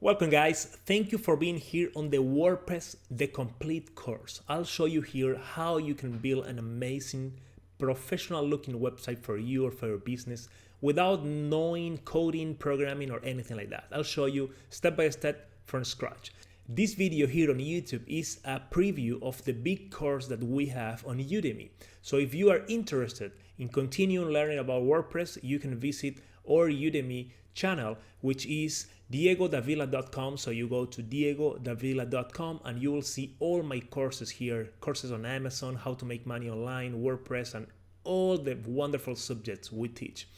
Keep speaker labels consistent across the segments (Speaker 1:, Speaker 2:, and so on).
Speaker 1: Welcome guys, thank you for being here on the WordPress The Complete course. I'll show you here how you can build an amazing professional looking website for you or for your business without knowing coding, programming or anything like that. I'll show you step by step from scratch. This video here on YouTube is a preview of the big course that we have on Udemy. So if you are interested in continuing learning about WordPress, you can visit our Udemy channel, which is diegodavila.com. So you go to diegodavila.com and you will see all my courses here, courses on Amazon, how to make money online, WordPress, and all the wonderful subjects we teach.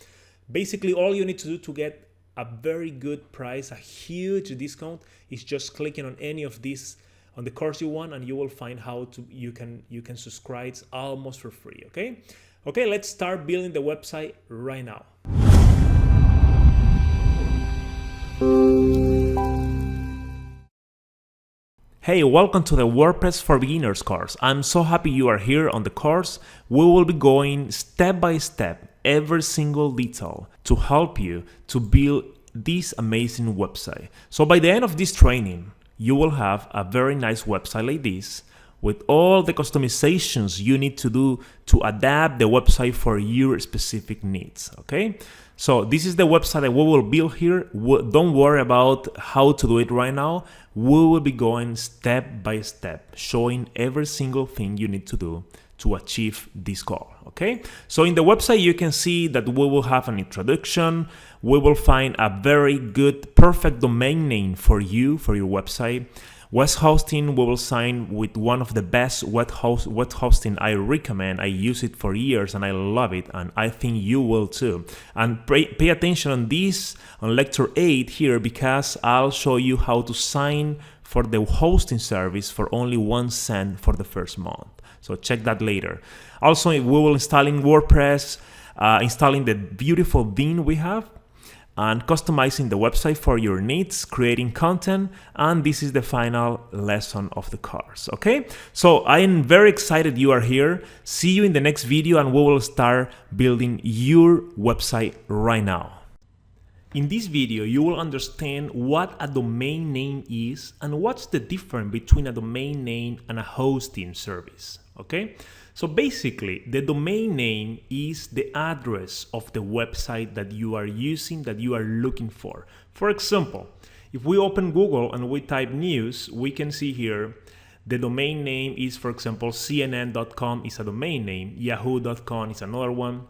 Speaker 1: Basically, all you need to do to get a very good price, a huge discount, is just clicking on any of these on the course you want, and you will find how to you can subscribe almost for free. Okay, let's start building the website right now. Hey, welcome to the WordPress for Beginners course. I'm so happy you are here on the course. We will be going step by step, every single detail to help you to build this amazing website. So by the end of this training, you will have a very nice website like this with all the customizations you need to do to adapt the website for your specific needs, okay? So this is the website that we will build here. Don't worry about how to do it right now. We will be going step by step, showing every single thing you need to do to achieve this goal, okay? So in the website, you can see that we will have an introduction. We will find a very good, perfect domain name for you, for your website. Web hosting, we will sign with one of the best web hosting I recommend. I use it for years and I love it, and I think you will too. And pay attention on this, on lecture 8 here, because I'll show you how to sign for the hosting service for only 1 cent for the first month. So check that later. Also, we will installing WordPress, installing the beautiful theme we have, and customizing the website for your needs, creating content, and this is the final lesson of the course, okay? So I am very excited you are here. See you in the next video and we will start building your website right now. In this video, you will understand what a domain name is and what's the difference between a domain name and a hosting service, okay? So basically, the domain name is the address of the website that you are using, that you are looking for. For example, if we open Google and we type news, we can see here the domain name is, for example, CNN.com is a domain name, Yahoo.com is another one,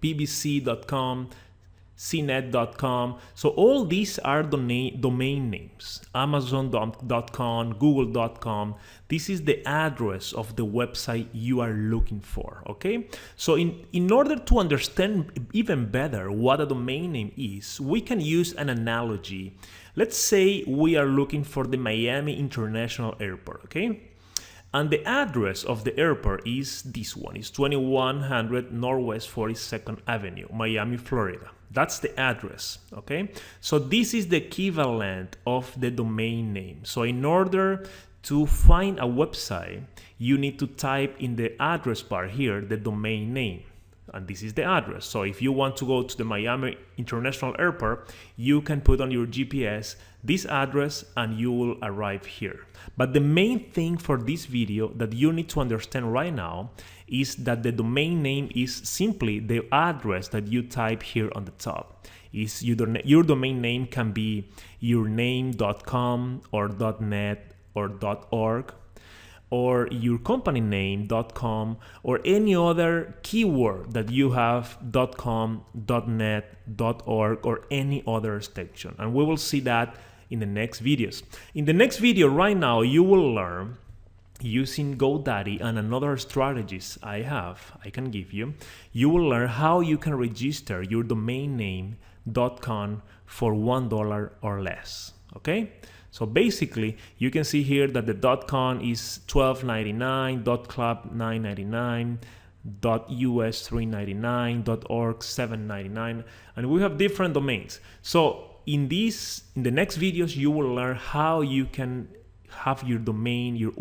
Speaker 1: BBC.com, cnet.com. So all these are domain names. Amazon.com, Google.com. This is the address of the website you are looking for, okay? So in order to understand even better what a domain name is, we can use an analogy. Let's say we are looking for the Miami International Airport, okay? And the address of the airport is this one. It's 2100 Northwest 42nd Avenue, Miami, Florida. That's the address, okay? So this is the equivalent of the domain name. So in order to find a website, you need to type in the address bar here the domain name. And this is the address. So if you want to go to the Miami International Airport, you can put on your GPS this address and you will arrive here. But the main thing for this video that you need to understand right now is that the domain name is simply the address that you type here on the top. Your domain name can be yourname.com or .net or .org, or your company name.com, or any other keyword that you have, .com, .net, .org, or any other extension. And we will see that in the next videos. In the next video right now, you will learn using GoDaddy and another strategies I can give you. You will learn how you can register your domain name .com for $1 or less, okay? So basically, you can see here that the .com is $12.99, .club $9.99, .us $3.99, .org $7.99, and we have different domains. So in the next videos, you will learn how you can have your domain, your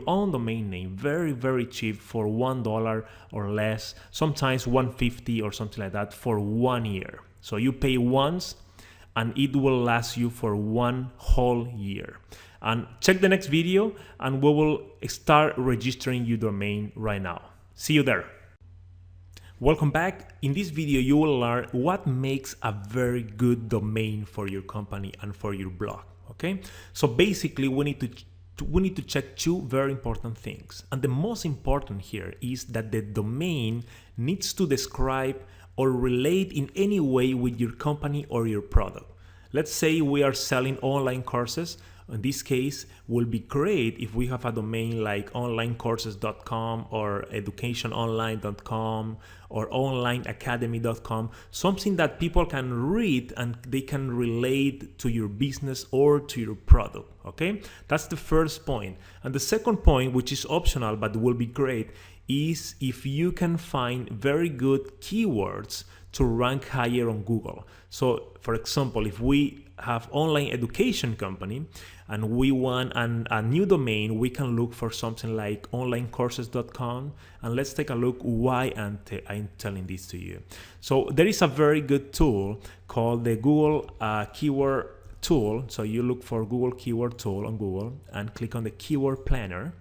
Speaker 1: own domain name, very, very cheap for $1 or less, sometimes $1.50 or something like that for 1 year. So you pay once and it will last you for 1 whole year. And check the next video and we will start registering your domain right now. See you there. Welcome back. In this video, you will learn what makes a very good domain for your company and for your blog. Okay, so basically we need to check two very important things. And the most important here is that the domain needs to describe or relate in any way with your company or your product. Let's say we are selling online courses. In this case, will be great if we have a domain like onlinecourses.com or educationonline.com or onlineacademy.com, something that people can read and they can relate to your business or to your product. Okay, that's the first point. And the second point, which is optional but will be great, is if you can find very good keywords to rank higher on Google. So for example, if we have online education company and we want a new domain, we can look for something like onlinecourses.com. And let's take a look why I'm telling this to you. So there is a very good tool called the Google keyword tool. So you look for Google keyword tool on Google and click on the keyword planner.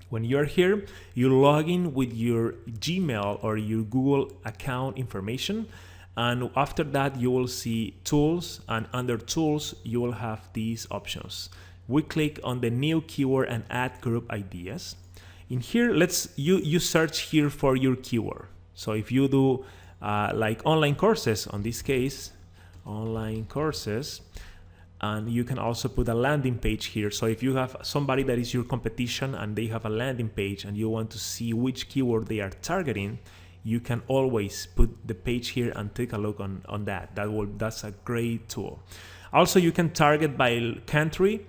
Speaker 1: When you're here, you log in with your Gmail or your Google account information. And after that, you will see tools, and under tools, you will have these options. We click on the new keyword and add group ideas. In here, you search here for your keyword. So if you do like online courses, on this case, online courses, and you can also put a landing page here. So if you have somebody that is your competition and they have a landing page and you want to see which keyword they are targeting, you can always put the page here and take a look on that. That's a great tool. Also, you can target by country,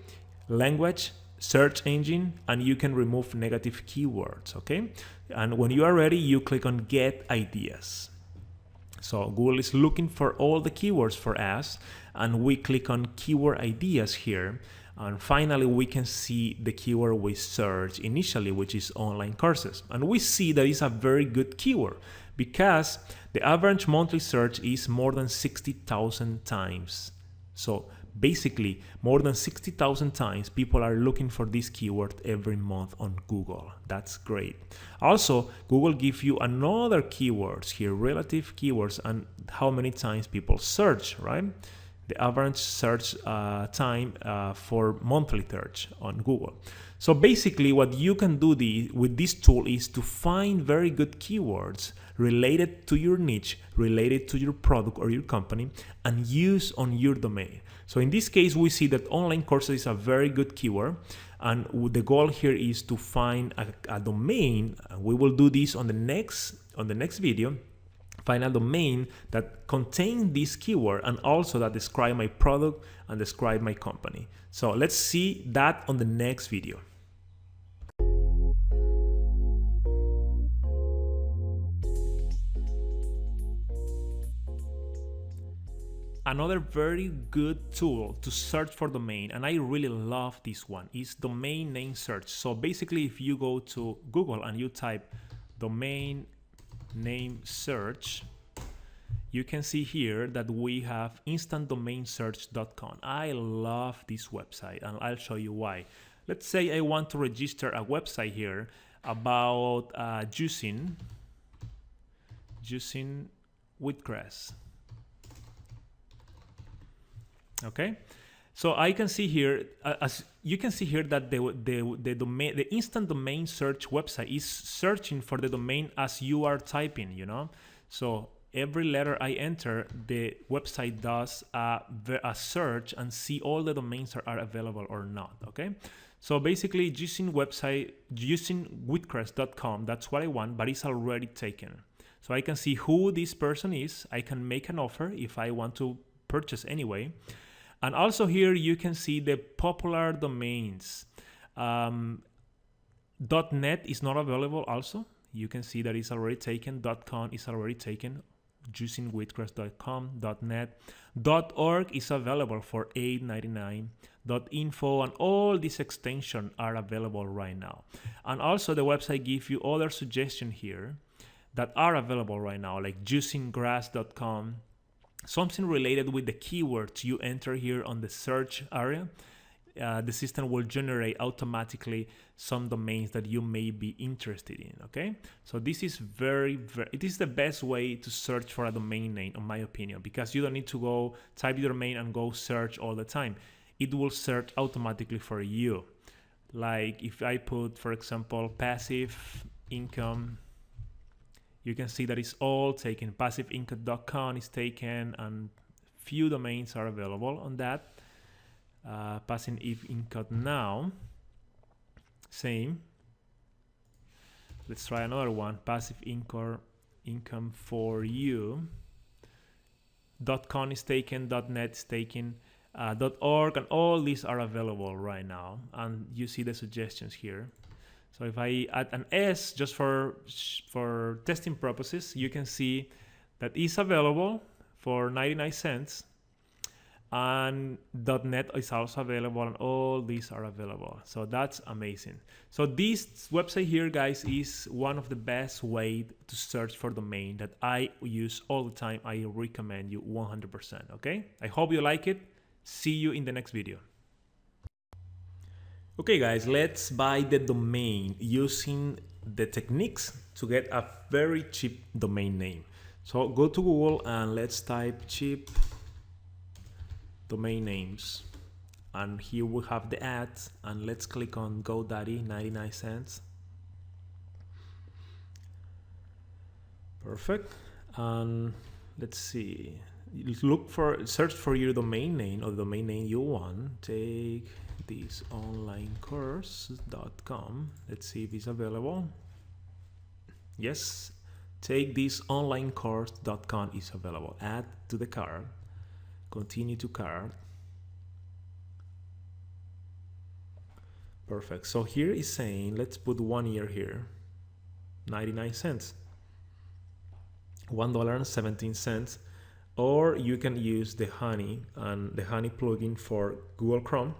Speaker 1: language, search engine, and you can remove negative keywords, okay? And when you are ready, you click on Get Ideas. So Google is looking for all the keywords for us, and we click on Keyword Ideas here. And finally, we can see the keyword we searched initially, which is online courses. And we see that it's a very good keyword because the average monthly search is more than 60,000 times. So basically, more than 60,000 times people are looking for this keyword every month on Google. That's great. Also, Google gives you another keywords here, relative keywords, and how many times people search, right? The average search time for monthly search on Google. So basically what you can do with this tool is to find very good keywords related to your niche, related to your product or your company, and use on your domain. So in this case, we see that online courses is a very good keyword, and the goal here is to find a domain. We will do this on the next video. Find a domain that contains this keyword and also that describe my product and describe my company. So let's see that on the next video. Another very good tool to search for domain, and I really love this one, is domain name search. So basically, if you go to Google and you type domain name search, you can see here that we have instantdomainsearch.com. I love this website and I'll show you why. Let's say I want to register a website here about using Wordpress. Okay, so I can see here, as you can see here, that the instant domain search website is searching for the domain as you are typing, you know. So every letter I enter, the website does a search and see all the domains that are available or not. Okay, so basically using Wordpress.com, that's what I want, but it's already taken. So I can see who this person is. I can make an offer if I want to purchase anyway. And also here you can see the popular domains. .net is not available also. You can see that it's already taken. .com is already taken. Using Wordpress.com, .net. .org is available for $8.99. .info and all these extensions are available right now. And also the website gives you other suggestions here that are available right now, like usinggrass.com, something related with the keywords you enter here on the search area. The system will generate automatically some domains that you may be interested in. Okay, so this is it is the best way to search for a domain name, in my opinion, because you don't need to go type your domain and go search all the time. It will search automatically for you. Like if I put, for example, passive income, you can see that it's all taken. Passiveincome.com is taken, and few domains are available on that. Passive income now, same. Let's try another one. Passive income for you. .com is taken, .net is taken, .org, and all these are available right now. And you see the suggestions here. So if I add an S just for testing purposes, you can see that is available for 99 cents. And .net is also available, and all these are available. So that's amazing. So this website here, guys, is one of the best ways to search for domain that I use all the time. I recommend you 100%. Okay, I hope you like it. See you in the next video. Okay, guys, let's buy the domain using the techniques to get a very cheap domain name. So go to Google and let's type cheap domain names, and here we have the ads, and let's click on GoDaddy, 99 cents. Perfect. And let's see, search for your domain name or the domain name you want. Take this onlinecourse.com. Let's see if it's available. Yes, take this onlinecourse.com is available. Add to the cart. Continue to cart. Perfect. So here is saying, let's put 1 year here. 99 cents. $1.17. Or you can use the Honey and the Honey plugin for Google Chrome.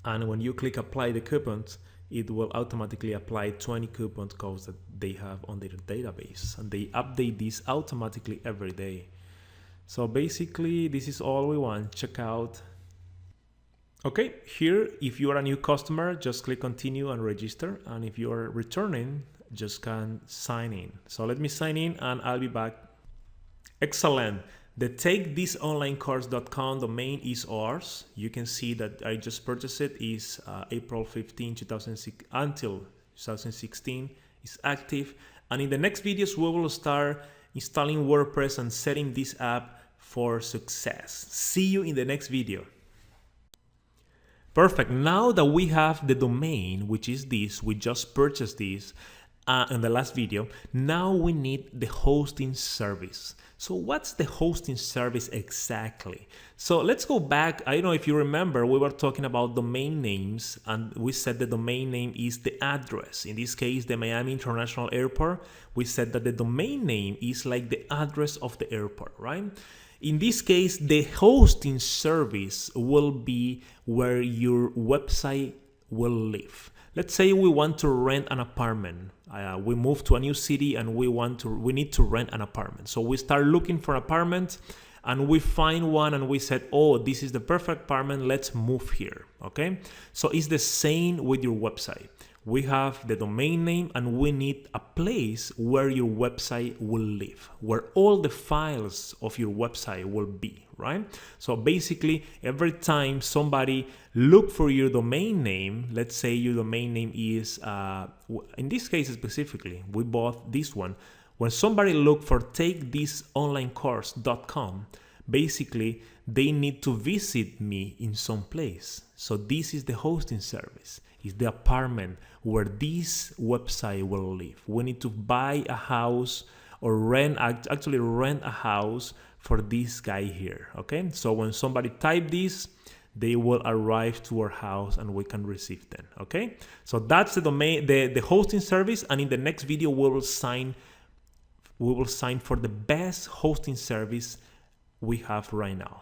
Speaker 1: And when you click apply the coupons, it will automatically apply 20 coupon codes that they have on their database. And they update this automatically every day. So basically, this is all we want. Check out. Okay, here, if you are a new customer, just click continue and register. And if you are returning, just can sign in. So let me sign in and I'll be back. Excellent. The takethisonlinecourse.com domain is ours. You can see that I just purchased it. Is April 15, 2006 until 2016. It's active. And in the next videos, we will start installing WordPress and setting this app for success. See you in the next video. Perfect. Now that we have the domain, which is this, we just purchased this in the last video. Now we need the hosting service. So what's the hosting service exactly? So let's go back. I don't know if you remember, we were talking about domain names, and we said the domain name is the address. In this case, the Miami International Airport. We said that the domain name is like the address of the airport, right? In this case, the hosting service will be where your website will live. Let's say we want to rent an apartment. We move to a new city and we need to rent an apartment. So we start looking for apartments and we find one and we said, oh, this is the perfect apartment. Let's move here. Okay. So it's the same with your website. We have the domain name and we need a place where your website will live, where all the files of your website will be, right? So basically, every time somebody look for your domain name, let's say your domain name is, in this case specifically, we bought this one. When somebody look for takethisonlinecourse.com, basically, they need to visit me in some place. So this is the hosting service. Is the apartment where this website will live. We need to buy a house or actually rent a house for this guy here, okay? So when somebody type this, they will arrive to our house and we can receive them, okay? So that's the domain, the hosting service, and in the next video we will sign for the best hosting service we have right now.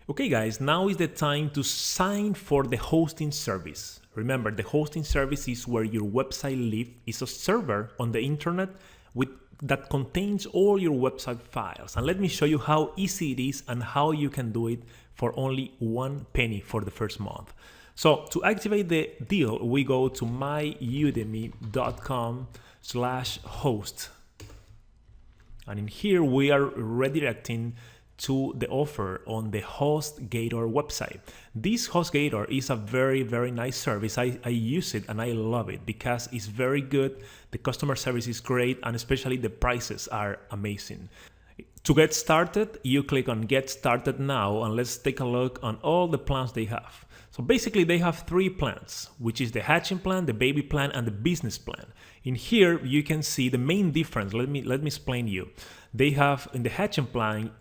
Speaker 1: Okay guys, now is the time to sign for the hosting service. Remember, the hosting service is where your website lives. It's a server on the internet with that contains all your website files. And let me show you how easy it is and how you can do it for only 1 penny for the first month. So to activate the deal, we go to myudemy.com/host. And in here, we are redirecting to the offer on the HostGator website. This HostGator is a very, very nice service. I use it and I love it because it's very good. The customer service is great, and especially the prices are amazing. To get started, you click on Get Started Now, and let's take a look on all the plans they have. So basically they have 3 plans, which is the hatching plan, the baby plan, and the business plan. In here, you can see the main difference. Let me explain you. They have, in the hatching plan,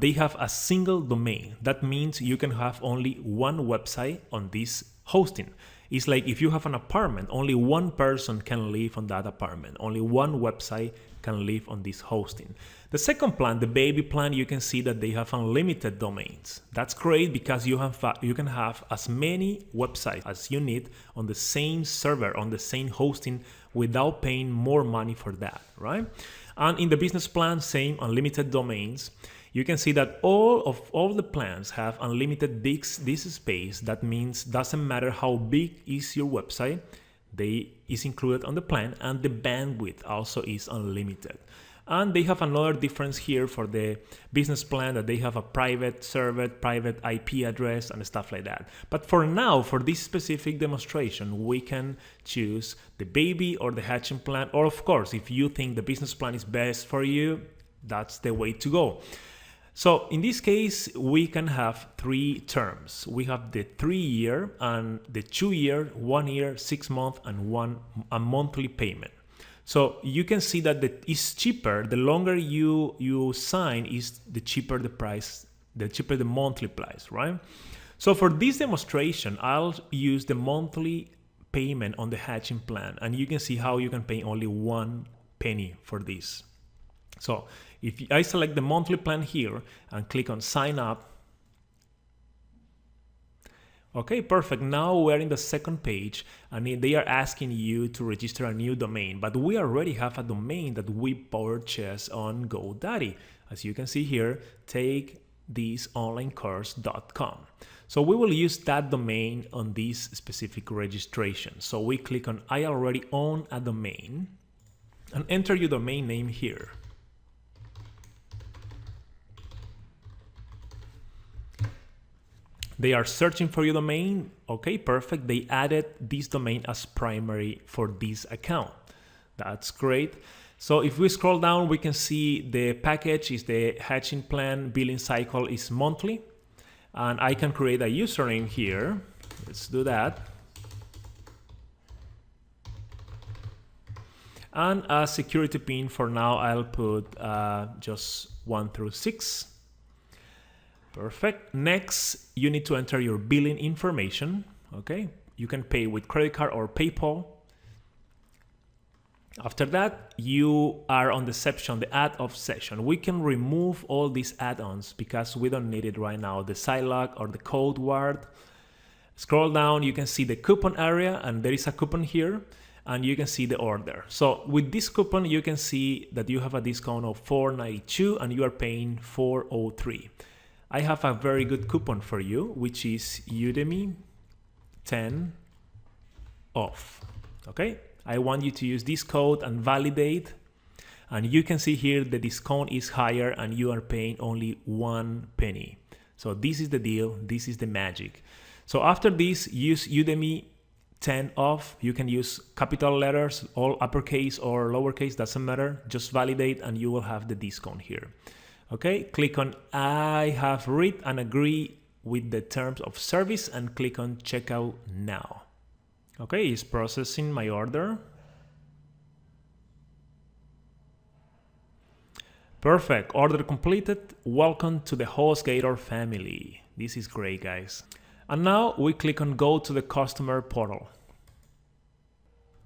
Speaker 1: they have a single domain. That means you can have only one website on this hosting. It's like if you have an apartment, only one person can live on that apartment. Only one website can live on this hosting. The second plan, the baby plan, you can see that they have unlimited domains. That's great because you can have as many websites as you need on the same server, on the same hosting, without paying more money for that, right? And in the business plan, same, unlimited domains. You can see that all the plans have unlimited disk space. That means doesn't matter how big is your website, is included on the plan, and the bandwidth also is unlimited. And they have another difference here for the business plan, that they have a private server, private IP address, and stuff like that. But for now, for this specific demonstration, we can choose the baby or the hatching plan. Or of course, if you think the business plan is best for you, that's the way to go. So in this case, we can have 3 terms. We have the 3-year and the 2-year, 1 year, 6 month, and a monthly payment. So you can see that it's cheaper. The longer you sign, is the cheaper the price, the cheaper the monthly price, right? So for this demonstration, I'll use the monthly payment on the hatching plan, and you can see how you can pay only 1 penny for this. So if I select the monthly plan here and click on sign up, okay, perfect. Now we're in the second page, and they are asking you to register a new domain, but we already have a domain that we purchased on GoDaddy. As you can see here, takethisonlinecourse.com. So we will use that domain on this specific registration. So we click on I already own a domain and enter your domain name here. They are searching for your domain. Okay, perfect. They added this domain as primary for this account. That's great. So if we scroll down, we can see the package is the hatching plan, billing cycle is monthly. And I can create a username here. Let's do that. And a security pin for now, I'll put just 1 through 6. Perfect. Next, you need to enter your billing information. Okay, you can pay with credit card or PayPal. After that, you are on the section, the add-off section. We can remove all these add-ons because we don't need it right now. The site lock or the code word. Scroll down, you can see the coupon area, and there is a coupon here, and you can see the order. So with this coupon, you can see that you have a discount of $4.92 and you are paying $4.03. I have a very good coupon for you, which is Udemy 10 off. Okay, I want you to use this code and validate, and you can see here the discount is higher and you are paying only 1 penny. So this is the deal, this is the magic. So after this, use Udemy 10 off. You can use capital letters, all uppercase or lowercase, doesn't matter. Just validate and you will have the discount here. Okay, click on I have read and agree with the terms of service and click on checkout now. Okay, it's processing my order. Perfect, order completed. Welcome to the HostGator family. This is great, guys. And now we click on go to the customer portal.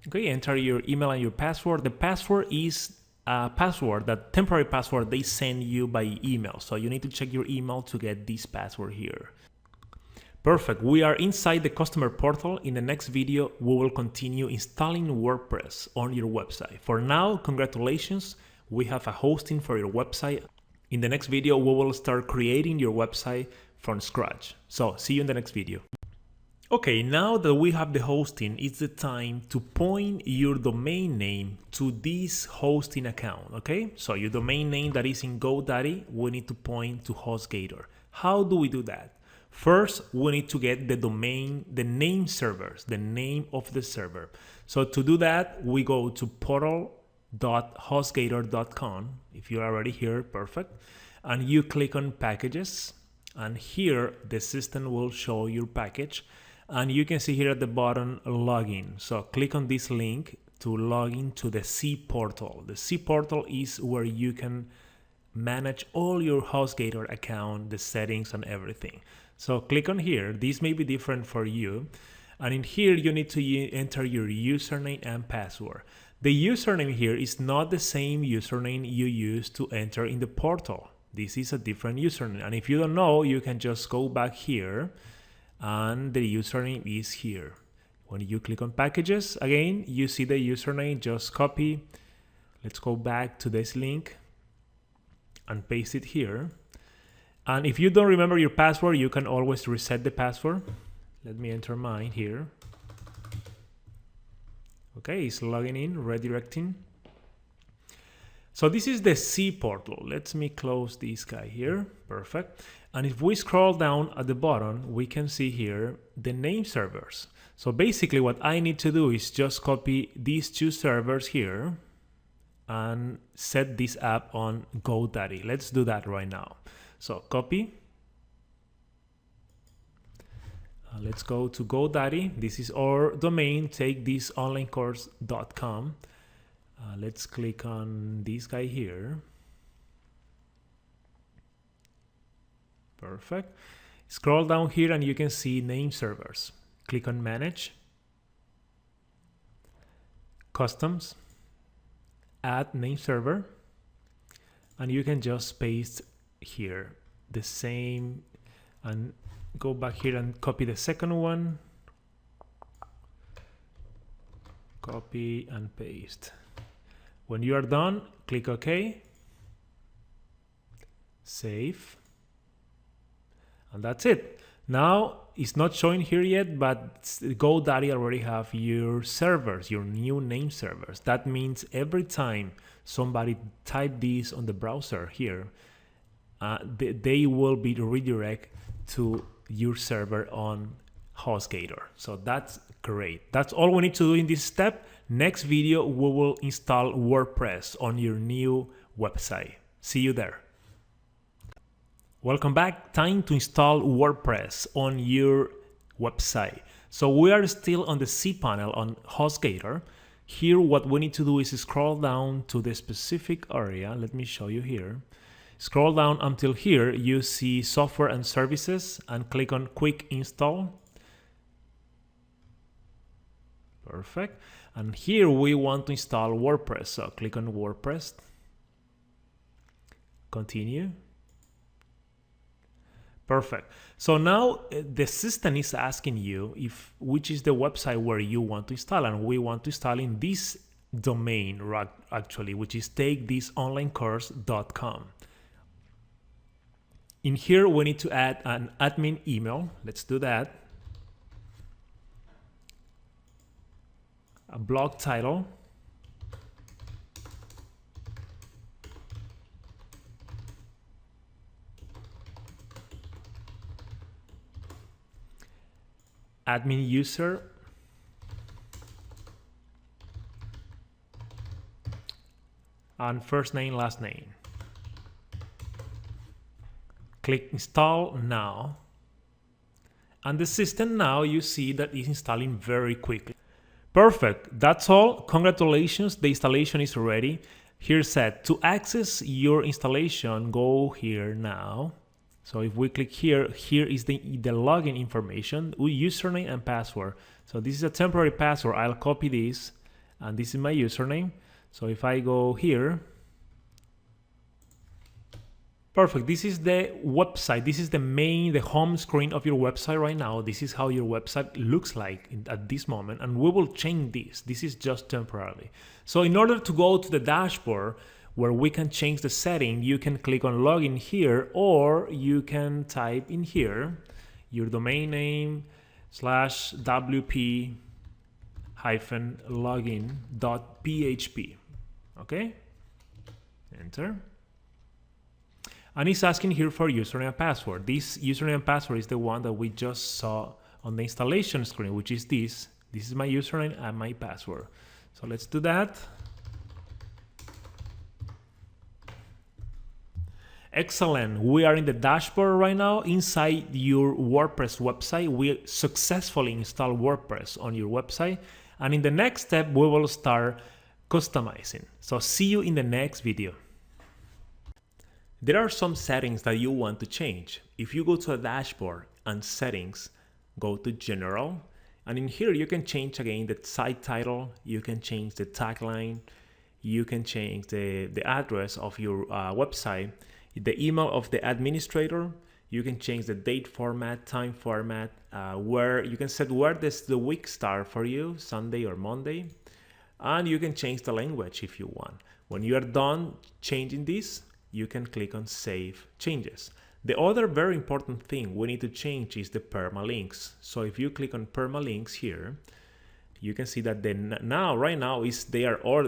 Speaker 1: Okay, enter your email and your password. The password is password, that temporary password they send you by email. So you need to check your email to get this password here. Perfect. We are inside the customer portal. In the next video, we will continue installing WordPress on your website. For now, congratulations. we have a hosting for your website. In the next video, we will start creating your website from scratch. So see you in the next video. Okay, now that we have the hosting, it's the time to point your domain name to this hosting account, okay? So your domain name that is in GoDaddy, we need to point to HostGator. How do we do that? First, we need to get the domain, the name servers, the name of the server. So to do that, we go to portal.hostgator.com. If you're already here, perfect. And you click on packages. And here, the system will show your package. And you can see here at the bottom, login. So click on this link to log into the C portal. The C portal is where you can manage all your HostGator account, the settings and everything. So click on here. This may be different for you. And in here, you need to enter your username and password. The username here is not the same username you use to enter in the portal. This is a different username. And if you don't know, you can just go back here and the username is here. When you click on packages, again, you see the username, just copy. Let's go back to this link and paste it here. And if you don't remember your password, you can always reset the password. Let me enter mine here. Okay, it's logging in, redirecting. So this is the C portal. Let me close this guy here. Perfect. And if we scroll down at the bottom, we can see here the name servers. So basically what I need to do is just copy these two servers here and set this up on GoDaddy. Let's do that right now. So copy. Let's go to GoDaddy. This is our domain. Take this onlinecourse.com. Let's click on this guy here. Perfect. Scroll down here and you can see name servers. Click on manage, customs, add name server, and you can just paste here the same and go back here and copy the second one. Copy and paste. When you are done, click OK, save, and that's it. Now, it's not showing here yet, but GoDaddy already have your servers, your new name servers. That means every time somebody type this on the browser here, they will be redirected to your server on HostGator. So that's great. That's all we need to do in this step. Next video, we will install WordPress on your new website. See you there. Welcome back. Time to install WordPress on your website. So we are still on the cPanel on HostGator. Here, what we need to do is scroll down to the specific area. Let me show you here. Scroll down until here, you see software and services and click on quick install. Perfect. And here we want to install WordPress. So click on WordPress. Continue. Perfect. So now the system is asking you which is the website where you want to install, and we want to install in this domain actually, which is takethisonlinecourse.com. In here, we need to add an admin email. Let's do that. A blog title. Admin user. And first name, last name. Click install now. And the system now, you see that is installing very quickly. Perfect. That's all. Congratulations. The installation is ready. Here said to access your installation, go here now. So if we click here, here is the login information, username and password. So this is a temporary password. I'll copy this, and this is my username. So if I go here, perfect. This is the website. This is the home screen of your website right now. This is how your website looks like at this moment, and we will change this. This is just temporarily. So in order to go to the dashboard, where we can change the setting. You can click on login here, or you can type in here your domain name /wp-login.php. Okay, enter. And it's asking here for username and password. This username and password is the one that we just saw on the installation screen, which is this. This is my username and my password. So let's do that. Excellent. We are in the dashboard right now inside your WordPress website. We successfully installed WordPress on your website. And in the next step, we will start customizing. So see you in the next video. There are some settings that you want to change. If you go to a dashboard and settings, go to general, and in here you can change again the site title, you can change the tagline, you can change the address of your website, the email of the administrator, you can change the date format, time format, where you can set where the week start for you, Sunday or Monday, and you can change the language if you want. When you are done changing this, you can click on Save Changes. The other very important thing we need to change is the permalinks. So if you click on permalinks here, you can see that right now is there, or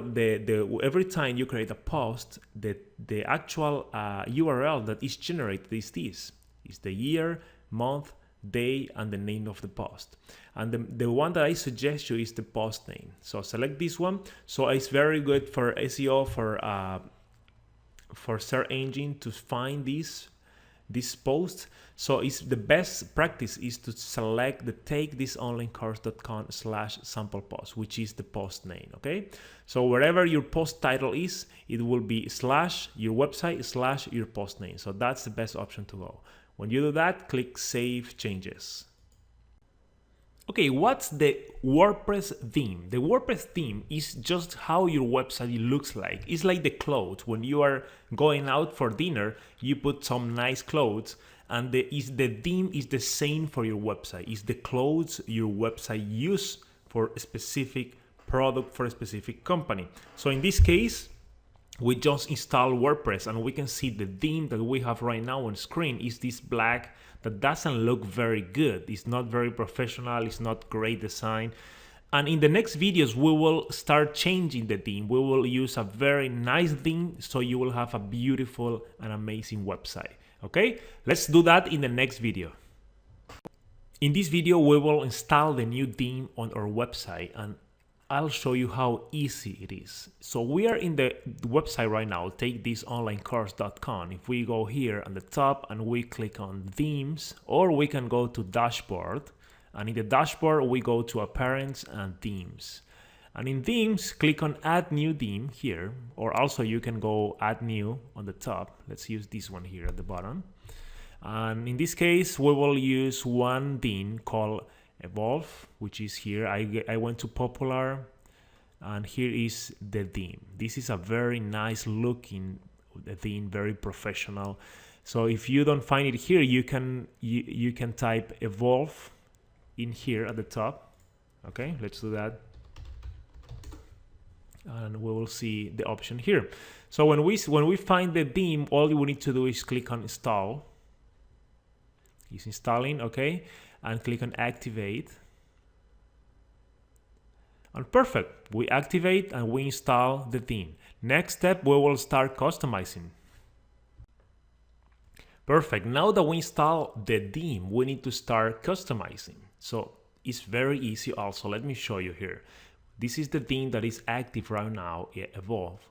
Speaker 1: every time you create a post, the actual URL that is generated is this. Is the year, month, day, and the name of the post. And the one that I suggest you is the post name. So select this one. So it's very good for SEO, for search engine to find this post. So it's the best practice is to select the takethisonlinecourse.com/sample post, which is the post name. Okay, so wherever your post title is, it will be /your website /your post name. So that's the best option to go. When you do that, click Save Changes. Okay, what's the WordPress theme? The WordPress theme is just how your website looks like. It's like the clothes. When you are going out for dinner, you put some nice clothes, and the theme is the same for your website. It's the clothes your website use for a specific product, for a specific company. So in this case, we just install WordPress, and we can see the theme that we have right now on screen is this black that doesn't look very good. It's not very professional. It's not great design. And in the next videos, we will start changing the theme. We will use a very nice theme, so you will have a beautiful and amazing website. Okay, let's do that in the next video. In this video, we will install the new theme on our website, and I'll show you how easy it is. So we are in the website right now, takethisonlinecourse.com. If we go here on the top and we click on themes, or we can go to dashboard, and in the dashboard we go to appearance and themes. And in themes, click on add new theme here, or also you can go add new on the top. Let's use this one here at the bottom. And in this case, we will use one theme called Evolve, which is here. I went to popular, and here is the theme. This is a very nice looking theme, very professional. So if you don't find it here, you can type Evolve in here at the top. Okay, let's do that, and we will see the option here. So when we find the theme, all we need to do is click on install. It's installing, okay, and click on activate. And perfect, we activate and we install the theme. Next step, we will start customizing. Perfect, now that we install the theme, we need to start customizing. So it's very easy also. Let me show you here. This is the theme that is active right now, Evolve.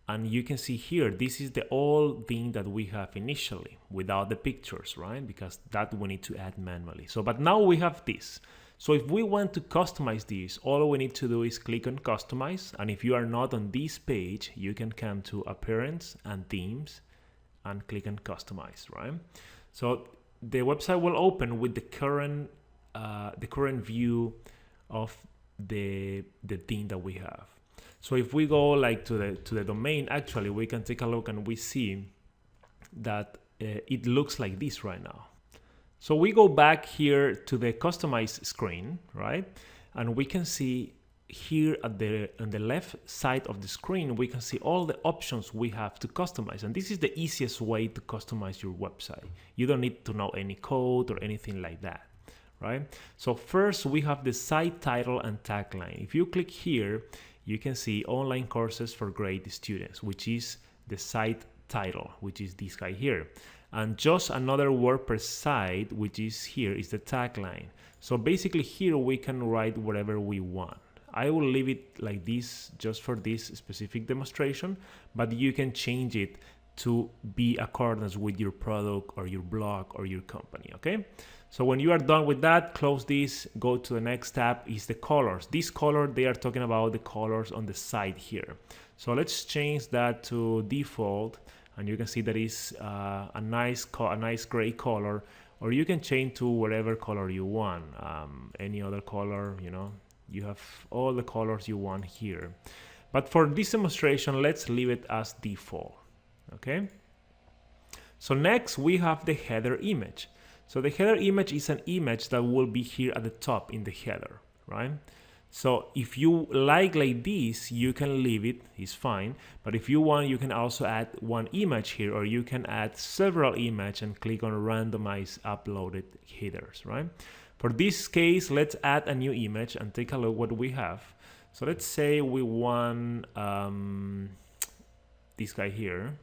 Speaker 1: And you can see here, this is the old theme that we have initially without the pictures, right? Because that we need to add manually. So, but now we have this. So if we want to customize this, all we need to do is click on customize. And if you are not on this page, you can come to appearance and themes and click on customize, right? So the website will open with the current view of the theme that we have. So if we go like to the domain, actually we can take a look and we see that it looks like this right now. So we go back here to the customize screen, right? And we can see here on the left side of the screen, we can see all the options we have to customize. And this is the easiest way to customize your website. You don't need to know any code or anything like that, right? So first we have the site title and tagline. If you click here, you can see online courses for grade students, which is the site title, which is this guy here. And just another WordPress site, which is here, is the tagline. So basically here we can write whatever we want. I will leave it like this just for this specific demonstration, but you can change it to be accordance with your product or your blog or your company, okay? So when you are done with that, close this, go to the next tab, is the colors. This color, they are talking about the colors on the side here. So let's change that to default, and you can see that is a nice gray color, or you can change to whatever color you want, any other color, you know, you have all the colors you want here. But for this demonstration, let's leave it as default, okay? So next we have the header image. So the header image is an image that will be here at the top in the header, right? So if you like this, you can leave it, it's fine. But if you want, you can also add one image here, or you can add several images and click on randomize uploaded headers, right? For this case, let's add a new image and take a look what we have. So let's say we want this guy here.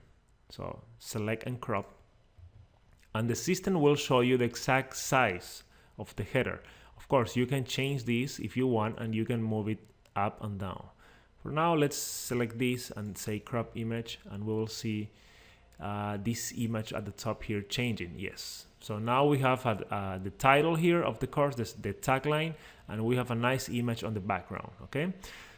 Speaker 1: So select and crop. And the system will show you the exact size of the header. Of course, you can change this if you want, and you can move it up and down. For now, let's select this and say crop image, and we will see this image at the top here changing. Yes. So now we have the title here of the course, the tagline, and we have a nice image on the background, okay?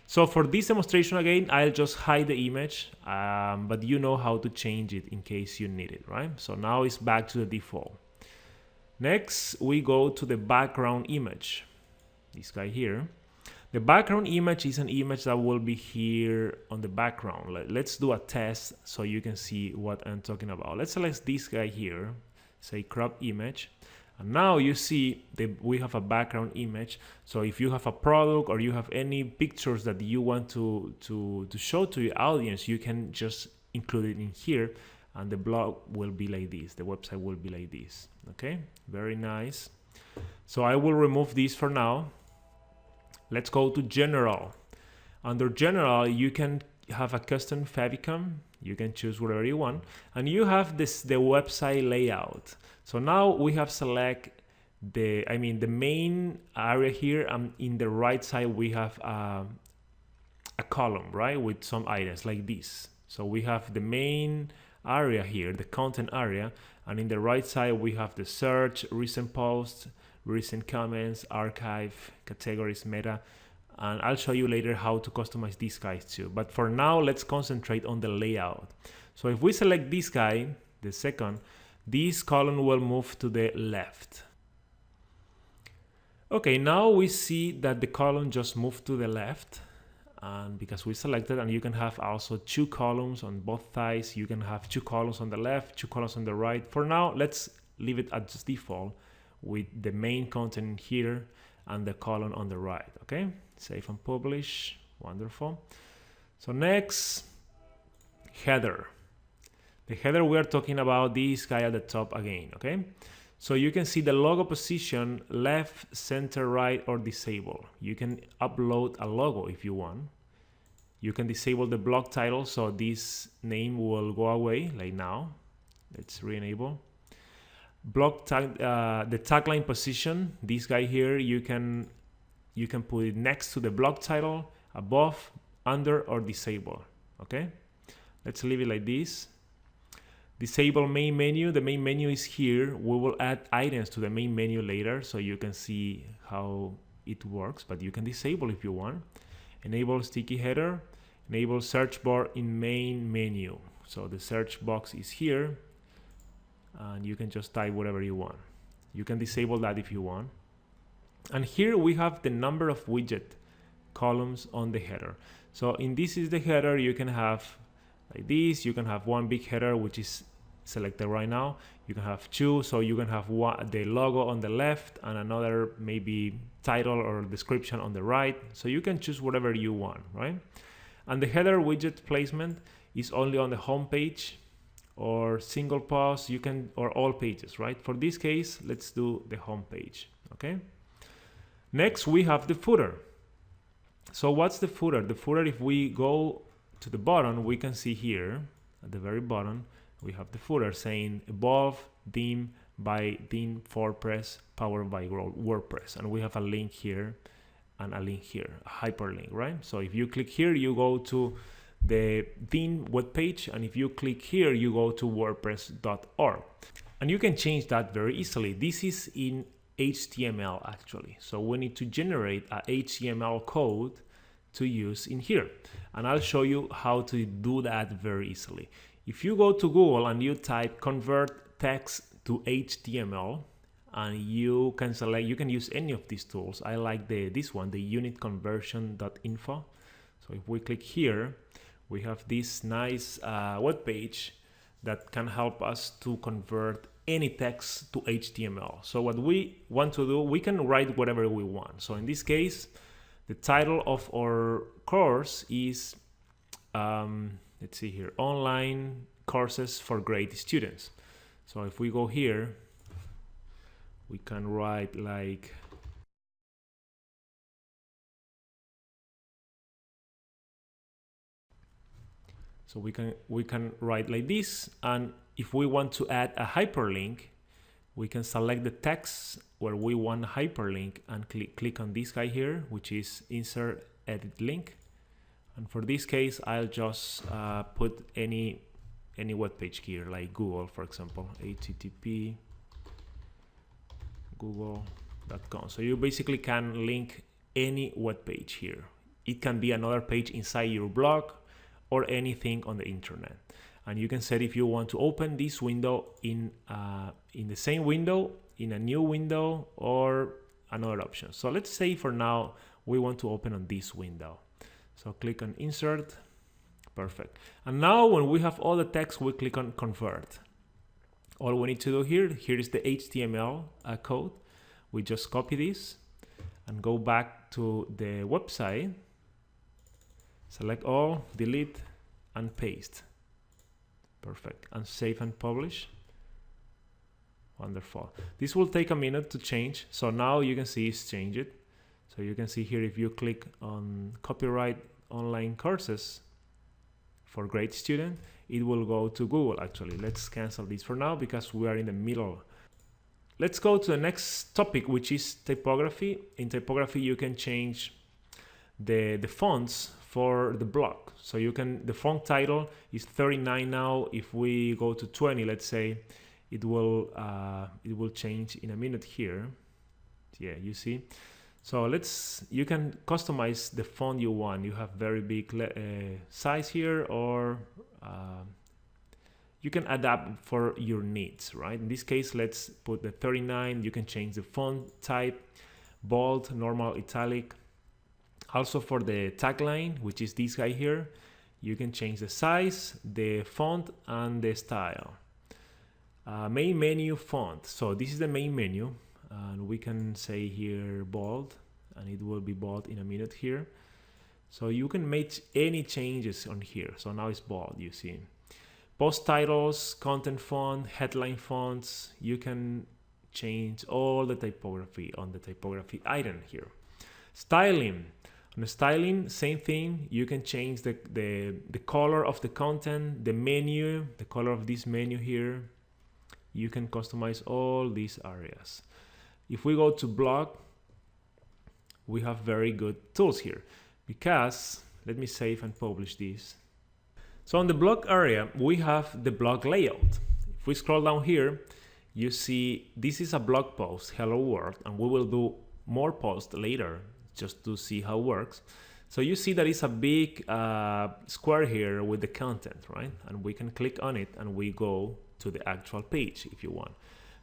Speaker 1: So for this demonstration, again, I'll just hide the image, but you know how to change it in case you need it, right? So now it's back to the default. Next, we go to the background image, this guy here. The background image is an image that will be here on the background. Let's do a test so you can see what I'm talking about. Let's select this guy here, say crop image. And now you see that we have a background image. So if you have a product or you have any pictures that you want to show to your audience, you can just include it in here, and the blog will be like this, the website will be like this. Okay, very nice. So I will remove this for now. Let's go to general. Under general, you can have a custom favicon. You can choose whatever you want, and you have the website layout. So now we have select the main area here, and in the right side we have a column, right, with some items like this. So we have the main area here, the content area, and in the right side we have the search, recent posts, recent comments, archive, categories, meta, and I'll show you later how to customize these guys too. But for now, let's concentrate on the layout. So if we select this guy, the second, this column will move to the left. Okay, now we see that the column just moved to the left, and because we selected, and you can have also two columns on both sides. You can have two columns on the left, two columns on the right. For now, let's leave it as default with the main content here and the column on the right. Okay, save and publish. Wonderful. So next, header. The header, we're talking about this guy at the top again. Okay, so you can see the logo position left, center, right, or disable. You can upload a logo if you want. You can disable the blog title, so this name will go away like now. Let's re-enable. Blog tag, the tagline position, this guy here, you can put it next to the blog title, above, under, or disable. Okay, let's leave it like this. Disable main menu. The main menu is here. We will add items to the main menu later, so you can see how it works, but you can disable if you want. Enable sticky header. Enable search bar in main menu. So the search box is here, and you can just type whatever you want. You can disable that if you want. And here we have the number of widget columns on the header. So in this is the header. You can have like this. You can have one big header, which is selected right now. You can have two, so you can have the logo on the left and another maybe title or description on the right. So you can choose whatever you want, right? And the header widget placement is only on the home page or single post, you can, or all pages, right? For this case, let's do the home page, okay? Next, we have the footer. So what's the footer? The footer, if we go to the bottom, we can see here at the very bottom, we have the footer saying above theme by theme WordPress powered by WordPress. And we have a link here and a link here, a hyperlink, right? So if you click here, you go to the theme webpage, and if you click here, you go to wordpress.org. And you can change that very easily. This is in HTML actually. So we need to generate a HTML code to use in here. And I'll show you how to do that very easily. If you go to Google and you type convert text to HTML, and you can select, you can use any of these tools. I like this one, the unitconversion.info. So if we click here, we have this nice web page that can help us to convert any text to HTML. So what we want to do, we can write whatever we want. So in this case, the title of our course is, let's see here, online courses for grade students. So if we go here, we can write like, so we can write like this, and if we want to add a hyperlink, we can select the text where we want a hyperlink and click on this guy here, which is insert edit link. And for this case, I'll just put any web page here, like Google, for example, http google.com. So you basically can link any web page here. It can be another page inside your blog or anything on the internet. And you can set if you want to open this window in the same window, in a new window, or another option. So let's say for now we want to open on this window. So click on insert, perfect. And now when we have all the text, we click on convert. All we need to do here is the HTML code. We just copy this and go back to the website, select all, delete, and paste. Perfect. And save and publish. Wonderful. This will take a minute to change. So now you can see it's changed. So you can see here, if you click on copyright online courses for grade student, it will go to Google actually. Let's cancel this for now because we are in the middle. Let's go to the next topic, which is typography. In typography, you can change the fonts for the blog. So you can, the font title is 39 now. If we go to 20, let's say, it will change in a minute here. Yeah, you see. So you can customize the font you want. You have very big size here, or you can adapt for your needs, right? In this case, let's put the 39. You can change the font type, bold, normal, italic. Also for the tagline, which is this guy here, you can change the size, the font, and the style. Main menu font. So this is the main menu. And we can say here bold, and it will be bold in a minute here. So you can make any changes on here. So now it's bold, you see. Post titles, content font, headline fonts, you can change all the typography on the typography item here. Styling. On the styling, same thing. You can change the color of the content, the menu, the color of this menu here. You can customize all these areas. If we go to blog, we have very good tools here because, let me save and publish this. So on the blog area, we have the blog layout. If we scroll down here, you see this is a blog post, hello world, and we will do more posts later just to see how it works. So you see that it's a big square here with the content, right? And we can click on it and we go to the actual page if you want.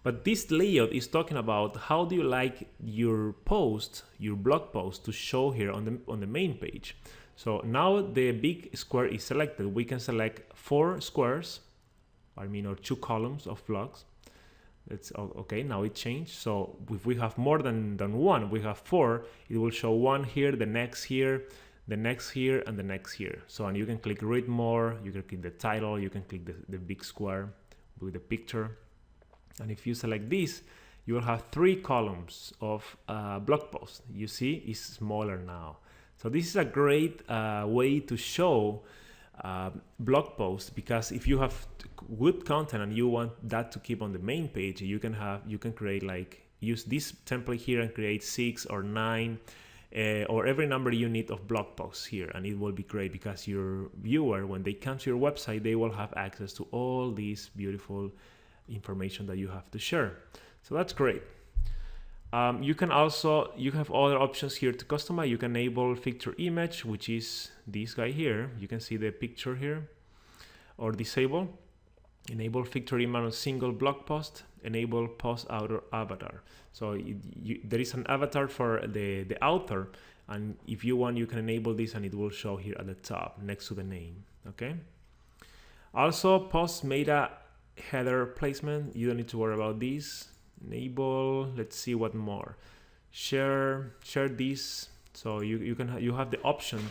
Speaker 1: But this layout is talking about how do you like your post, your blog post, to show here on the main page. So now the big square is selected. We can select 4 squares or 2 columns of blocks. It's okay. Now it changed. So if we have more than one, we have 4. It will show 1 here, the next here, the next here, and the next here. So, and you can click read more, you can click the title, you can click the big square with the picture. And if you select this, you will have 3 columns of blog posts. You see, it's smaller now. So this is a great way to show blog posts, because if you have good content and you want that to keep on the main page, you can create, like, use this template here and create 6 or 9 or every number you need of blog posts here, and it will be great because your viewer, when they come to your website, they will have access to all this beautiful information that you have to share. So that's great. You have other options here to customize. You can enable feature image, which is this guy here. You can see the picture here, or disable. Enable feature image on single blog post. Enable post author avatar. So there is an avatar for the author, and if you want, you can enable this, and it will show here at the top next to the name. Okay. Also, post meta header placement. You don't need to worry about this. Enable. Let's see what more. Share this. So you have the option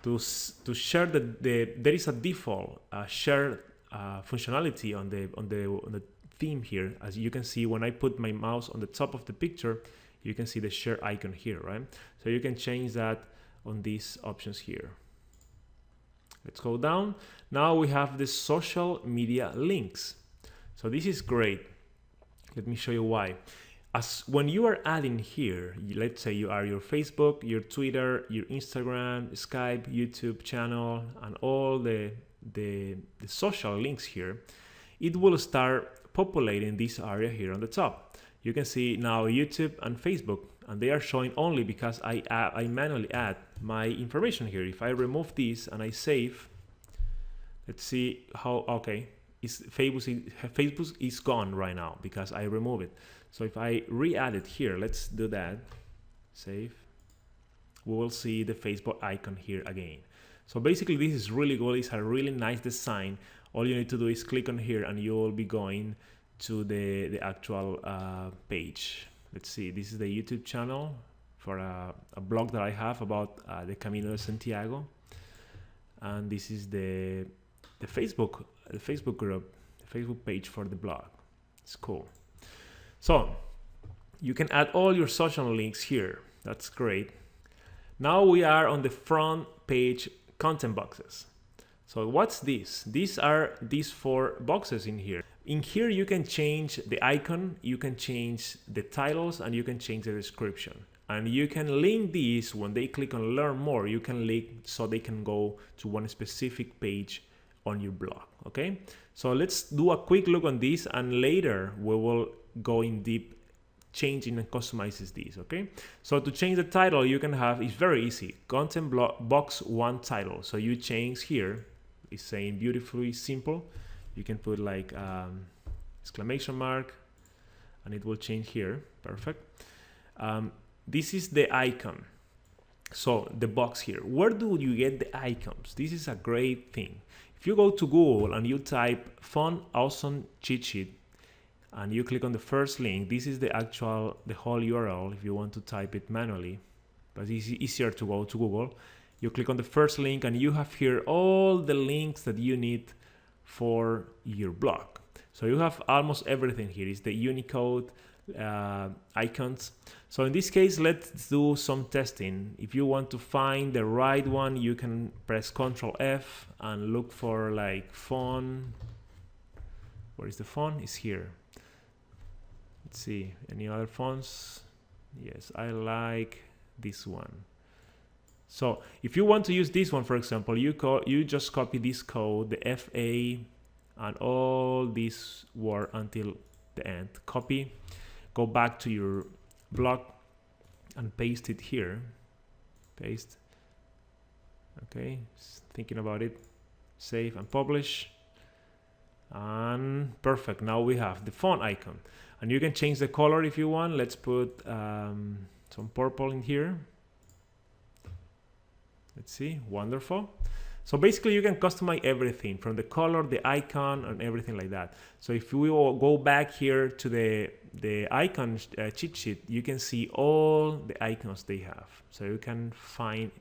Speaker 1: to share there is a default share functionality on the theme here. As you can see, when I put my mouse on the top of the picture, you can see the share icon here, right? So you can change that on these options here. Let's go down. Now we have the social media links. So this is great. Let me show you why. As when you are adding here, let's say you are your Facebook, your Twitter, your Instagram, Skype, YouTube channel, and all the social links here, it will start populating this area here on the top. You can see now YouTube and Facebook, and they are showing only because I manually add my information here. If I remove this and I save, let's see how, okay. Facebook is gone right now because I remove it. So if I re-add it here, let's do that, save, we will see the Facebook icon here again. So basically this is really good. It's a really nice design. All you need to do is click on here and you will be going to the actual page. Let's see, this is the YouTube channel for a blog that I have about the Camino de Santiago, and this is the Facebook group, the Facebook page for the blog. It's cool. So you can add all your social links here. That's great. Now we are on the front page content boxes. So what's this? These are these 4 boxes in here. In here you can change the icon, you can change the titles, and you can change the description. And you can link these when they click on learn more. You can link so they can go to one specific page on your blog. Okay, so let's do a quick look on this, and later we will go in deep changing and customizes these. Okay, so to change the title, you can have, it's very easy, content box 1 title. So you change here, it's saying beautifully simple. You can put like exclamation mark, and it will change here. Perfect. This is the icon. So the box here, where do you get the icons? This is a great thing. If you go to Google and you type font awesome cheat sheet, and you click on the first link, this is the whole URL if you want to type it manually, but it's easier to go to Google. You click on the first link and you have here all the links that you need for your blog. So you have almost everything here. It's the Unicode icons. So in this case, let's do some testing. If you want to find the right one, you can press Ctrl F and look for like font. Where is the font? It's here. Let's see, any other fonts? Yes, I like this one. So if you want to use this one, for example, you just copy this code, the FA, and all this word until the end. Copy, go back to your blog and paste it here. Paste. Okay, thinking about it. Save and publish. And perfect. Now we have the font icon, and you can change the color if you want. Let's put some purple in here. Let's see, wonderful. So basically you can customize everything from the color, the icon, and everything like that. So if we will go back here to the icon cheat sheet, you can see all the icons they have. So you can find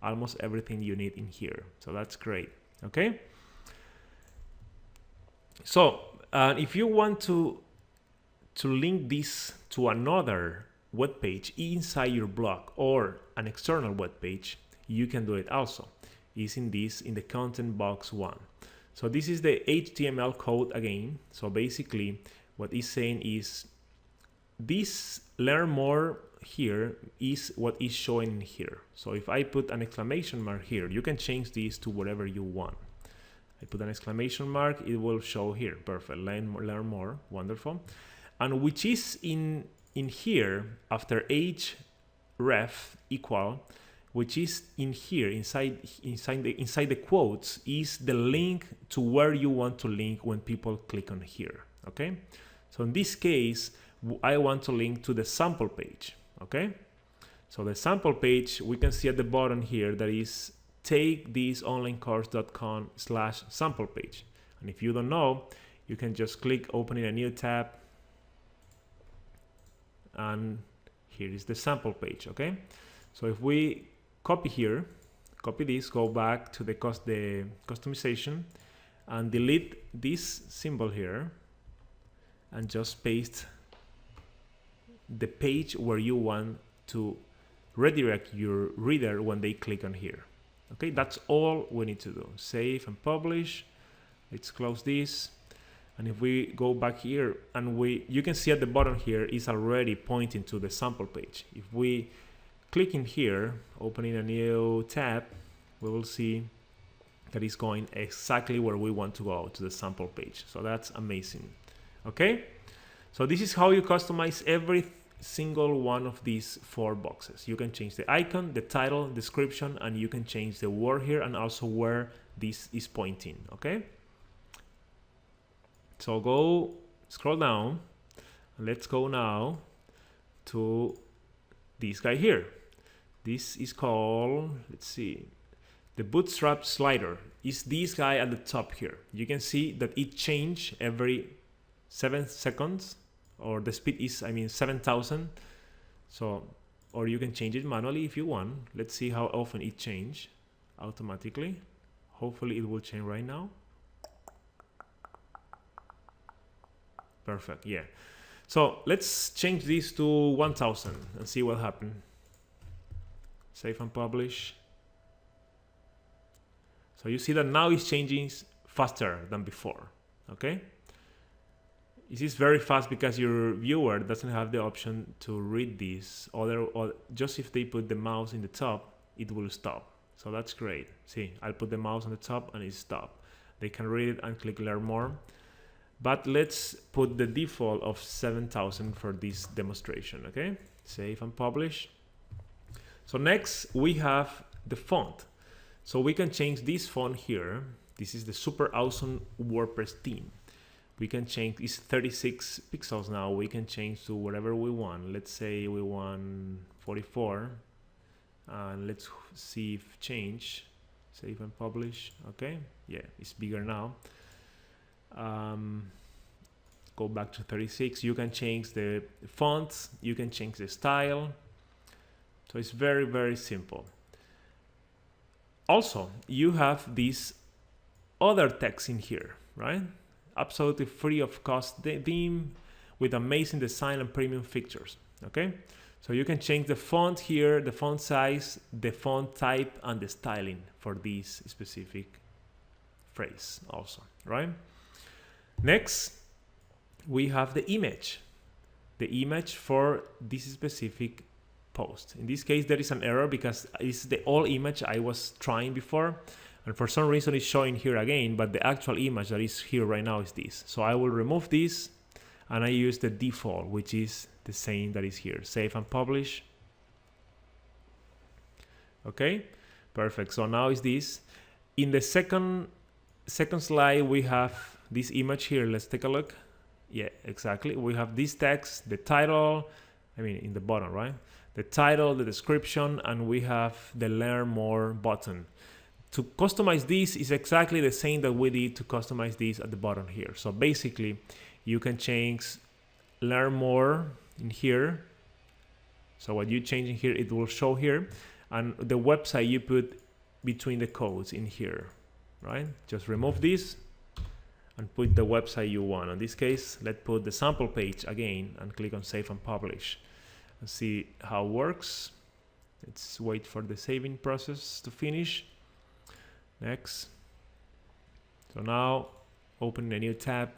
Speaker 1: almost everything you need in here. So that's great, okay? So if you want to link this to another web page inside your blog or an external web page, you can do it also. Is in the content box 1. So this is the HTML code again. So basically what it's saying is this learn more here is what is showing here. So if I put an exclamation mark here, you can change this to whatever you want. I put an exclamation mark, it will show here. Perfect. Learn more. Wonderful. And which is in here after href equal, which is in here inside the quotes, is the link to where you want to link when people click on here. Okay, so in this case I want to link to the sample page. Okay, so the sample page we can see at the bottom here, that is takethisonlinecourse.com/sample page. And if you don't know, you can just click opening a new tab, and here is the sample page. Okay, so if we copy here, copy this, go back to the customization and delete this symbol here and just paste the page where you want to redirect your reader when they click on here. Okay, that's all we need to do. Save and publish. Let's close this. And if we go back here and you can see at the bottom here is already pointing to the sample page. If we click in here, opening a new tab, we will see that it's going exactly where we want to go, to the sample page. So that's amazing. Okay, so this is how you customize every single one of these 4 boxes. You can change the icon, the title, description, and you can change the word here and also where this is pointing. Okay, so go scroll down. Let's go now to this guy here. This is called, let's see, the bootstrap slider. Is this guy at the top here. You can see that it changes every 7 seconds, or the speed is, 7,000. So, or you can change it manually if you want. Let's see how often it changes automatically. Hopefully it will change right now. Perfect, yeah. So let's change this to 1,000 and see what happens. Save and publish. So you see that now it's changing faster than before. Okay, this is very fast because your viewer doesn't have the option to read this, or just if they put the mouse in the top, it will stop. So that's great. See, I'll put the mouse on the top and it stopped. They can read it and click learn more. But let's put the default of 7,000 for this demonstration. Okay, save and publish. So next we have the font. So we can change this font here. This is the super awesome WordPress theme. We can change, it's 36 pixels now. We can change to whatever we want. Let's say we want 44. And let's see if change. Save and publish. Okay, yeah, it's bigger now. Go back to 36. You can change the fonts. You can change the style. So it's very, very simple. Also, you have this other text in here, right? Absolutely free of cost theme with amazing design and premium features. Okay, so you can change the font here, the font size, the font type, and the styling for this specific phrase also, right? Next, we have the image for this specific post. In this case, there is an error because it's the old image I was trying before, and for some reason it's showing here again, but the actual image that is here right now is this. So I will remove this and I use the default, which is the same that is here. Save and publish. Okay, perfect. So now is this. In the second slide, we have this image here. Let's take a look. Yeah, exactly. We have this text, the title, in the bottom, right? The title, the description, and we have the learn more button. to customize this is exactly the same that we did to customize this at the bottom here. So basically you can change learn more in here. So what you change in here, it will show here, and the website you put between the codes in here, right? Just remove this and put the website you want. In this case, let's put the sample page again and click on save and publish and see how it works. Let's wait for the saving process to finish. Next. So now open a new tab.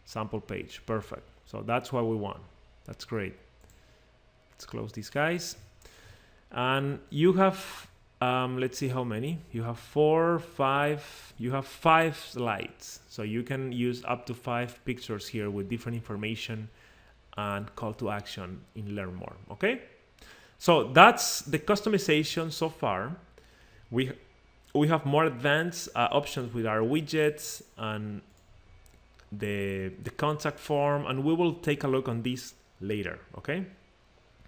Speaker 1: Sample page, perfect. So that's what we want. That's great. Let's close these guys. And you have, let's see how many. You have 4, 5, you have 5 slides. So you can use up to 5 pictures here with different information and call to action in Learn More, okay? So that's the customization so far. We have more advanced options with our widgets and the contact form, and we will take a look on this later, okay?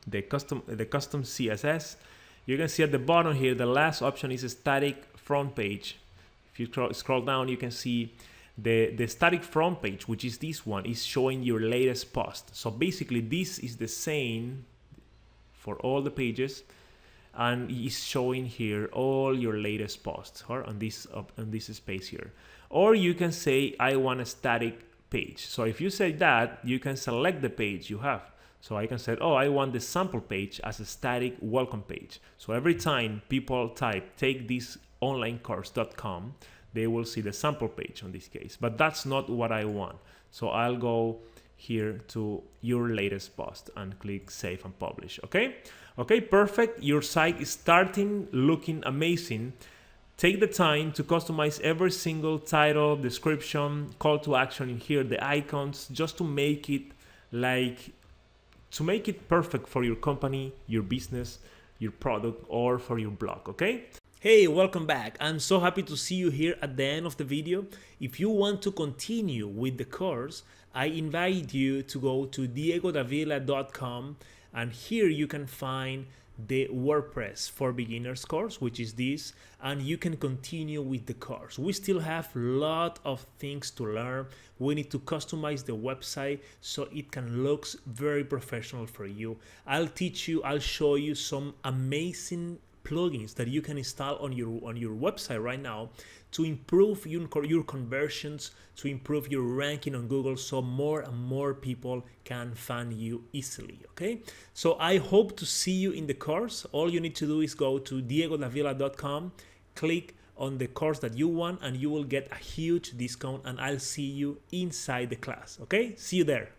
Speaker 1: The custom CSS. You can see at the bottom here, the last option is a static front page. If you scroll down, you can see the static front page, which is this one, is showing your latest post. So basically this is the same for all the pages, and is showing here all your latest posts on this space here. Or you can say I want a static page. So if you say that, you can select the page you have. So I can say, oh, I want the sample page as a static welcome page. So every time people type takethisonlinecourse.com, they will see the sample page on this case. But that's not what I want. So I'll go here to your latest post and click save and publish. Okay, perfect. Your site is starting looking amazing. Take the time to customize every single title, description, call to action in here, the icons, just to make it perfect for your company, your business, your product, or for your blog. Okay. Hey, welcome back. I'm so happy to see you here at the end of the video. If you want to continue with the course, I invite you to go to diegodavila.com, and here you can find the WordPress for Beginners course, which is this, and you can continue with the course. We still have a lot of things to learn. We need to customize the website so it can look very professional for you. I'll show you some amazing plugins that you can install on your website right now to improve your conversions, to improve your ranking on Google, so more and more people can find you easily. Okay, so I hope to see you in the course. All you need to do is go to diegodavila.com, click on the course that you want, and you will get a huge discount, and I'll see you inside the class. Okay, see you there.